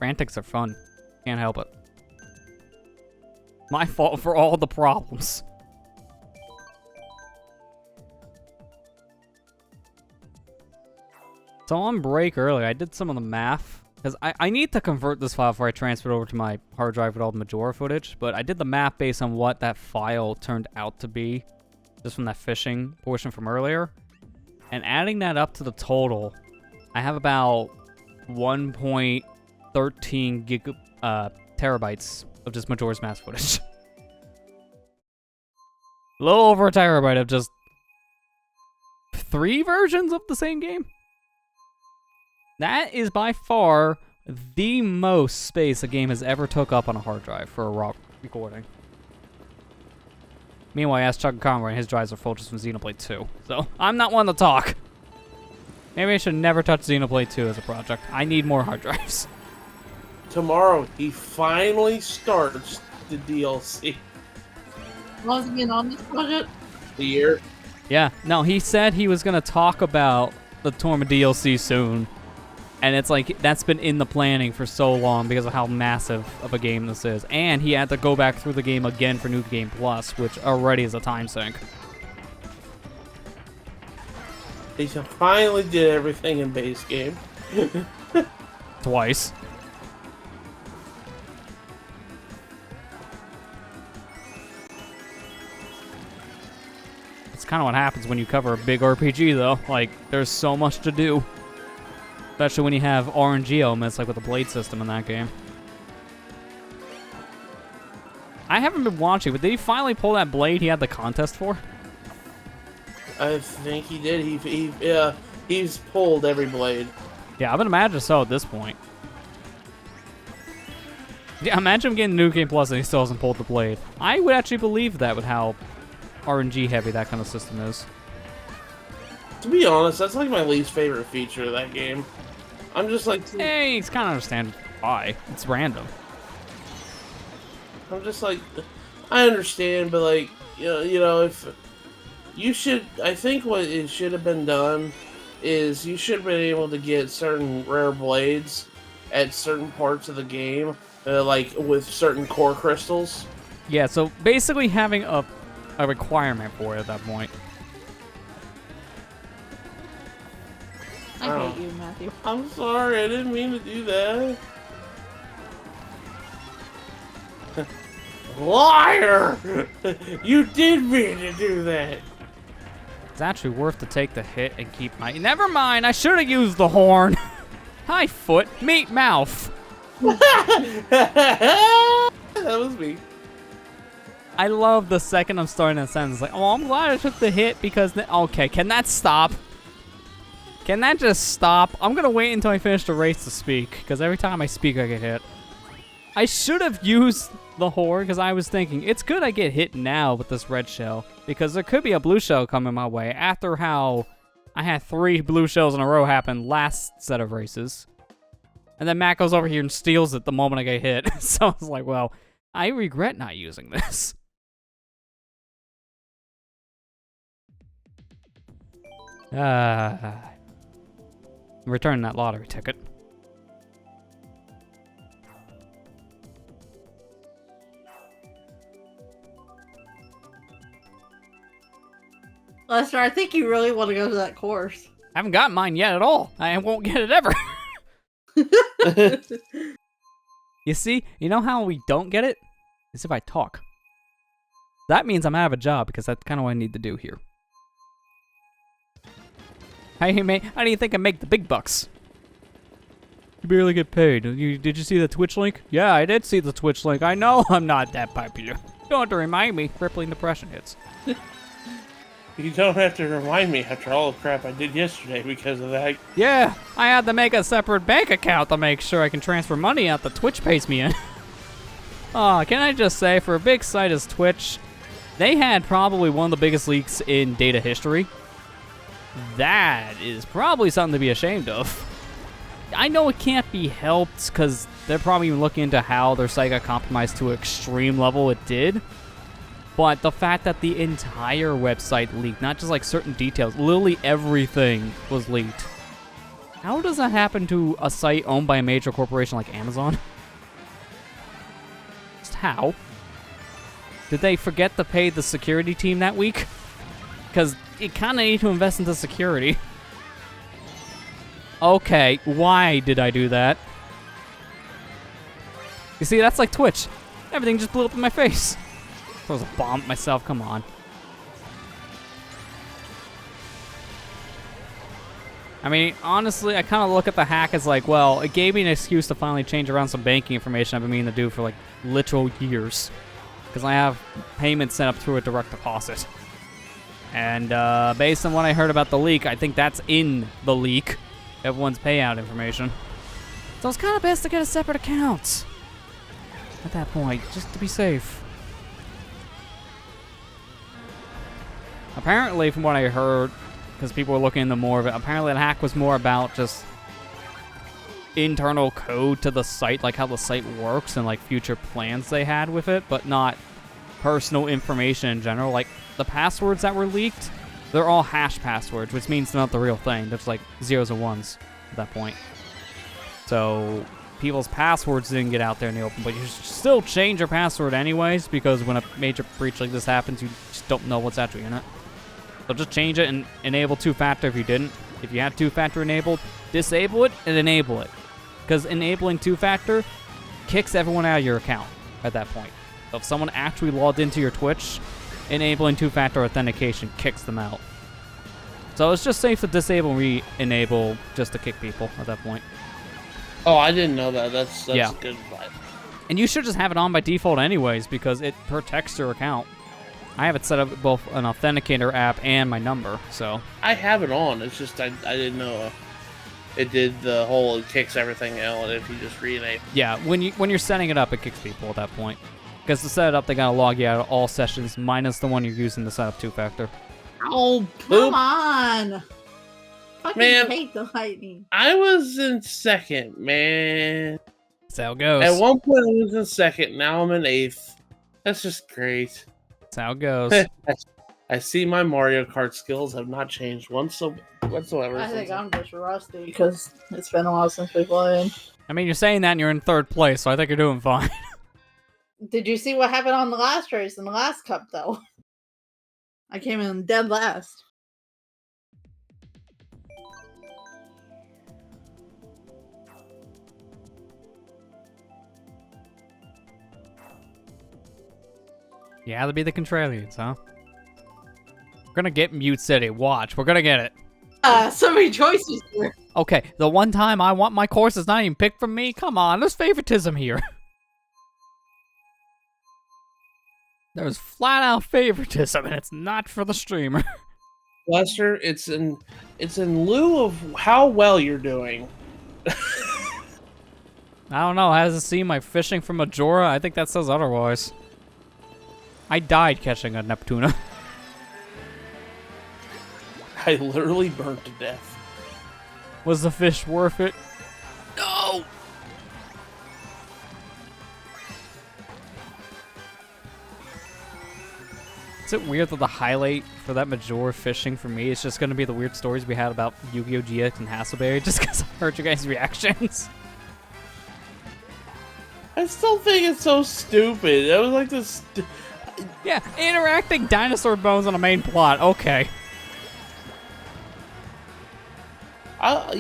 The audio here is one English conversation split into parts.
antics are fun. Can't help it. My fault for all the problems. So on break earlier, I did some of the math. Because I need to convert this file before I transfer it over to my hard drive with all the Majora footage. But I did the math based on what that file turned out to be. Just from that fishing portion from earlier. And adding that up to the total, I have about 1.13 terabytes of just Majora's Mask footage. A little over a terabyte of just 3 versions of the same game. That is by far the most space a game has ever took up on a hard drive for a raw recording. Meanwhile, I asked Chuck Conroy, and his drives are full just from Xenoblade 2. So, I'm not one to talk. Maybe I should never touch Xenoblade 2 as a project. I need more hard drives. Tomorrow, he finally starts the DLC. Was he on this project? The year? Yeah. No, he said he was going to talk about the Torma DLC soon. And it's like, that's been in the planning for so long because of how massive of a game this is. And he had to go back through the game again for New Game Plus, which already is a time sink. He finally did everything in base game. Twice. It's kind of what happens when you cover a big RPG, though. Like, there's so much to do. Especially when you have RNG elements, like with the blade system in that game. I haven't been watching, but did he finally pull that blade he had the contest for? I think he did. He's pulled every blade. Yeah, I would imagine so at this point. Yeah, imagine him getting New Game Plus and he still hasn't pulled the blade. I would actually believe that with how RNG heavy that kind of system is. To be honest, that's like my least favorite feature of that game. I'm just like... Hey, it's kind of understandable why. It's random. I'm just like... I understand, but like, you know, if... You should... I think what it should have been done is you should have been able to get certain rare blades at certain parts of the game, like with certain core crystals. Yeah, so basically having a requirement for it at that point. I hate you, Matthew. I'm sorry, I didn't mean to do that. Liar! You did mean to do that. It's actually worth to take the hit and keep my... Never mind, I should have used the horn. Hi, foot. Meat mouth. That was me. I love the second I'm starting that sentence. Like, oh, I'm glad I took the hit because... Okay, can that stop? Can that just stop? I'm going to wait until I finish the race to speak, because every time I speak, I get hit. I should have used the horn, because I was thinking, it's good I get hit now with this red shell, because there could be a blue shell coming my way after how I had 3 blue shells in a row happen last set of races. And then Matt goes over here and steals it the moment I get hit. So I was like, well, I regret not using this. Return that lottery ticket. Lester, I think you really want to go to that course. I haven't gotten mine yet at all. I won't get it ever. You see, you know how we don't get it? Is if I talk. That means I'm out of a job, because that's kind of what I need to do here. How do you think I make the big bucks? You barely get paid. Did you see the Twitch link? Yeah, I did see the Twitch link. I know I'm not that popular. You don't have to remind me. Crippling depression hits. You don't have to remind me after all the crap I did yesterday because of that. Yeah, I had to make a separate bank account to make sure I can transfer money out that Twitch pays me in. Aw, can I just say, for a big site as Twitch, they had probably one of the biggest leaks in data history. That is probably something to be ashamed of. I know it can't be helped because they're probably even looking into how their site got compromised to an extreme level it did. But the fact that the entire website leaked, not just like certain details, literally everything was leaked. How does that happen to a site owned by a major corporation like Amazon? Just how? Did they forget to pay the security team that week? Because you kind of need to invest into security. Okay, why did I do that? You see, that's like Twitch. Everything just blew up in my face. I was a bomb myself, come on. I mean, honestly, I kind of look at the hack as like, well, it gave me an excuse to finally change around some banking information I've been meaning to do for like literal years. Because I have payments set up through a direct deposit. And based on what I heard about the leak, I think that's in the leak. Everyone's payout information. So it's kind of best to get a separate account. At that point, just to be safe. Apparently, from what I heard, because people were looking into more of it, apparently the hack was more about just internal code to the site, like how the site works and like future plans they had with it, but not personal information in general. Like the passwords that were leaked, they're all hash passwords, which means they're not the real thing. They're just like zeros and ones at that point. So people's passwords didn't get out there in the open, but you should still change your password anyways, because when a major breach like this happens, you just don't know what's actually in it. So just change it and enable two-factor if you didn't. If you had two-factor enabled, disable it and enable it. Because enabling two-factor kicks everyone out of your account at that point. So if someone actually logged into your Twitch, enabling two-factor authentication kicks them out. So it's just safe to disable and re-enable just to kick people at that point. Oh, I didn't know that. That's Yeah. good advice. And you should just have it on by default anyways, because it protects your account. I have it set up with both an authenticator app and my number, so. I have it on. It's just I didn't know it did the whole it kicks everything out if you just rename. Yeah, when you're setting it up, it kicks people at that point. Because to set it up, they gotta log you out of all sessions, minus the one you're using to set up two-factor. Oh, come on! Fucking Man. hate the lightning. I was in second, man. That's how it goes. At one point I was in second, now I'm in 8th. That's just great. That's how it goes. I see my Mario Kart skills have not changed whatsoever. I think since I'm just rusty because it's been a while since we played. I mean, you're saying that and you're in third place, so I think you're doing fine. Did you see what happened on the last race in the last cup, though? I came in dead last. You have to be the Contrarians, huh? We're gonna get Mute City. Watch, we're gonna get it. So many choices here. Okay, the one time I want my course is not even picked from me? Come on, there's favoritism here. There's flat out favoritism, and it's not for the streamer. Lester, it's in lieu of how well you're doing. I don't know, has it seen my fishing from Majora? I think that says otherwise. I died catching a Neptuna. I literally burnt to death. Was the fish worth it? No! Is it weird that the highlight for that Majora fishing for me is just going to be the weird stories we had about Yu-Gi-Oh! GX and Hasselberry just because I heard you guys' reactions? I still think it's so stupid. It was like this. Yeah, interacting dinosaur bones on a main plot. Okay. I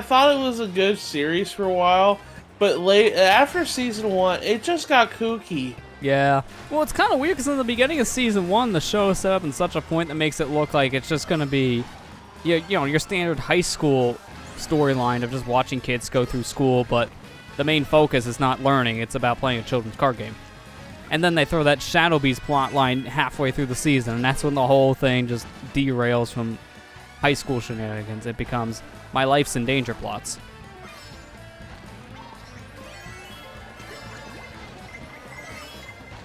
thought it was a good series for a while, but after season 1, it just got kooky. Yeah. Well, it's kind of weird because in the beginning of season 1, the show is set up in such a point that makes it look like it's just going to be, you know, your standard high school storyline of just watching kids go through school, but the main focus is not learning. It's about playing a children's card game. And then they throw that Shadow Beast plot line halfway through the season, and that's when the whole thing just derails from high school shenanigans. It becomes my life's in danger plots.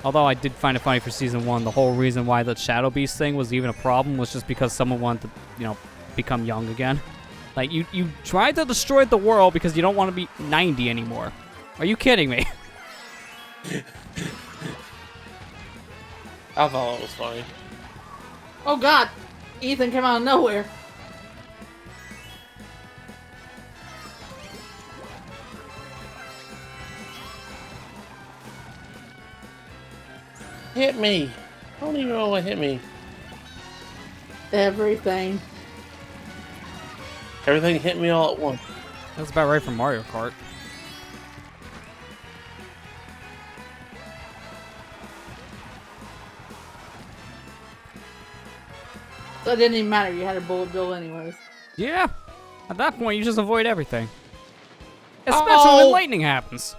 Although I did find it funny for season 1, the whole reason why the Shadow Beast thing was even a problem was just because someone wanted to, you know, become young again. Like, you tried to destroy the world because you don't want to be 90 anymore. Are you kidding me? I thought it was funny. Oh god, Ethan came out of nowhere. Hit me. I don't even know what hit me. Everything. Everything hit me all at once. That's about right for Mario Kart. So it didn't even matter. You had a bullet bill anyways. Yeah. At that point, you just avoid everything. Especially when lightning happens.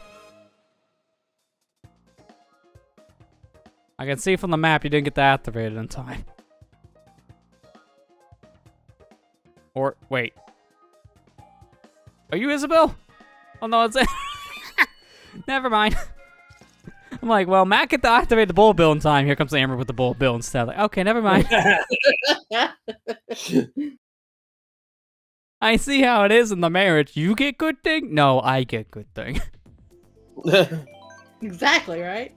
I can see from the map you didn't get that activated in time. Or, wait. Are you Isabel? Oh no, it's it. Never mind. I'm like, well, Matt get to activate the bullet bill in time. Here comes Amber with the bullet bill instead. Like, okay, never mind. I see how it is in the marriage. You get good thing? No, I get good thing. Exactly, right?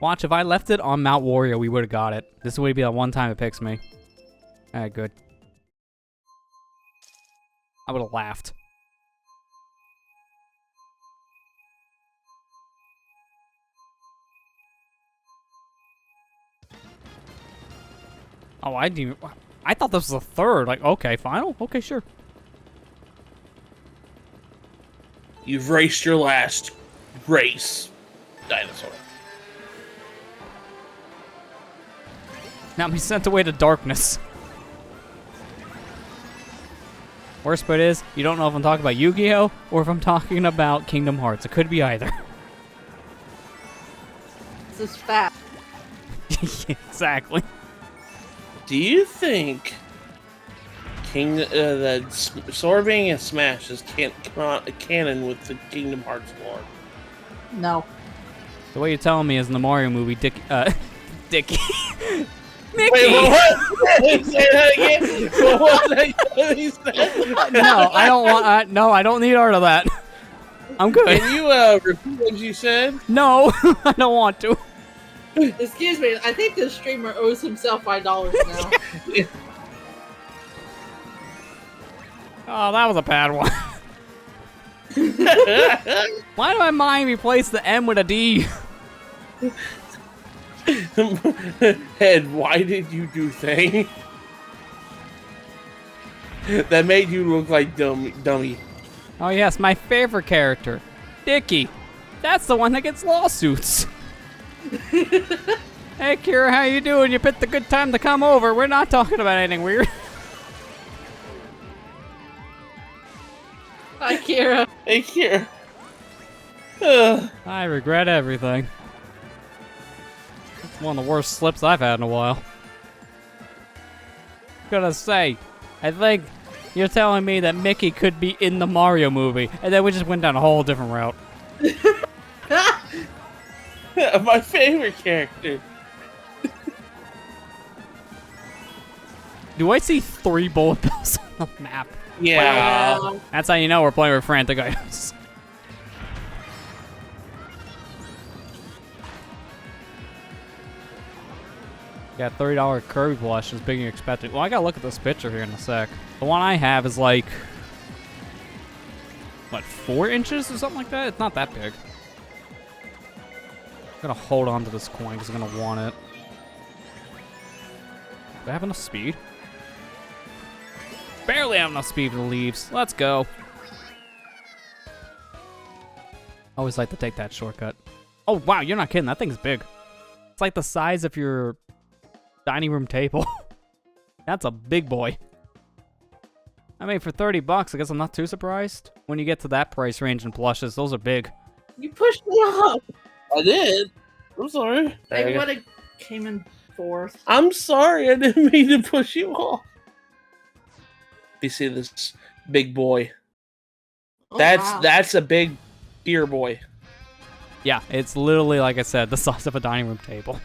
Watch, if I left it on Mount Warrior, we would have got it. This would be the one time it picks me. Alright, good. I would have laughed. Oh, I didn't even... I thought this was a third. Like, okay, final? Okay, sure. You've raced your last race, dinosaur. Now be sent away to darkness. Worst part is, you don't know if I'm talking about Yu-Gi-Oh! Or if I'm talking about Kingdom Hearts. It could be either. This is fat. Exactly. Do you think that Sora being in Smash is canon with the Kingdom Hearts lore? No. The way you're telling me is in the Mario movie, Dickie. Mickey! Wait, what? Say that again? What was that you said? No, I don't want. No, I don't need art of that. I'm good. Can you repeat what you said? No, I don't want to. Excuse me, I think this streamer owes himself $5 now. Oh, that was a bad one. Why did my mind replace the M with a D? Head, why did you do thing? That made you look like dummy. Oh yes, my favorite character, Dickie. That's the one that gets lawsuits. Hey Kira, how you doing? You picked a good time to come over. We're not talking about anything weird. Hi, Kira. Hey, Kira. I regret everything. It's one of the worst slips I've had in a while. Gonna say, I think you're telling me that Mickey could be in the Mario movie, and then we just went down a whole different route. My favorite character. Do I see 3 bullet bills on the map? Yeah. Wow. That's how you know we're playing with frantic items. Got $30 Kirby plush, as big as you expected. Well, I gotta look at this picture here in a sec. The one I have is like, what, 4 inches or something like that? It's not that big. I'm gonna hold on to this coin because I'm gonna want it. Do I have enough speed? Barely have enough speed for the leaves. Let's go. Always like to take that shortcut. Oh, wow, you're not kidding. That thing's big. It's like the size of your dining room table. That's a big boy. I mean, for $30, I guess I'm not too surprised. When you get to that price range in plushes, those are big. You pushed me off. I did. I'm sorry. They would have came in 4th. I'm sorry. I didn't mean to push you off. You see this big boy. Oh, That's wow. a big beer boy. Yeah, it's literally, like I said, the size of a dining room table.